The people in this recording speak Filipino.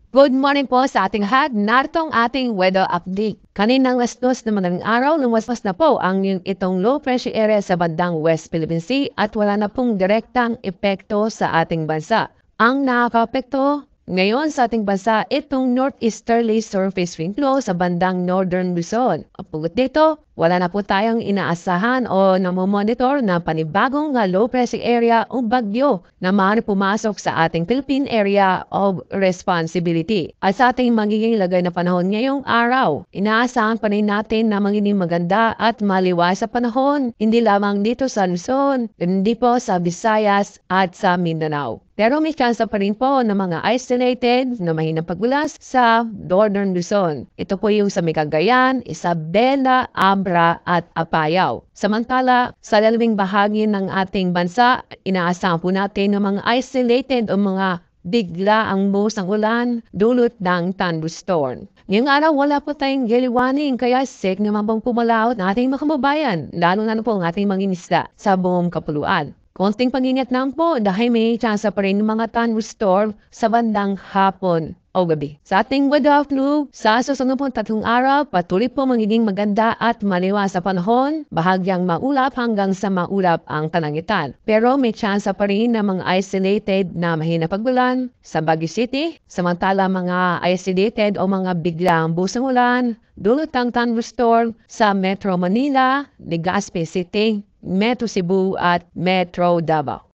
Good morning po sa ating lahat. Narito ang ating weather update. Kaninang alas 2 na madaling araw, lumaspas na po ang itong low pressure area sa bandang West Philippine Sea at wala na pong direktang epekto sa ating bansa. Ang nakaka-apekto ngayon sa ating bansa, itong northeasterly surface wind flow sa bandang Northern Luzon. Pagkat dito, wala na po tayong inaasahan o namomonitor na panibagong low pressure area o bagyo na maaari pumasok sa ating Philippine Area of Responsibility. At sa ating magiging lagay na panahon ngayong araw, inaasahan pa rin natin na magiging maganda at maliwas sa panahon, hindi lamang dito sa Luzon, hindi po sa Visayas at sa Mindanao. Pero may chance pa rin po ng mga isolated na mahinang pagbulas sa Northern Luzon. Ito po yung sa Cagayan, Isabela, Abra at Apayao. Samantala, sa lalawing bahagi ng ating bansa, inaasahan po natin ng mga isolated o mga bigla ang buhos ng ulan dulot ng thunderstorm. Ngayong araw, wala po tayong gale warning, kaya safe naman pong pumalaot ng ating mga kababayan, lalo na po ang ating mga isda sa buong kapuluan. Konting pag-ingat lang po dahil may chance pa rin ng mga thunderstorm sa bandang hapon o gabi. Sa ating weather outlook, sa susunod po 3 araw, patuloy po magiging maganda at maliwas sa panahon, bahagyang maulap hanggang sa maulap ang kalangitan. Pero may chance pa rin ng mga isolated na mahina pagbulan sa Baguio City, samantala mga isolated o mga biglang busang ulan, dulot ng thunderstorm sa Metro Manila, Legazpi City, Metro Cebu at Metro Davao.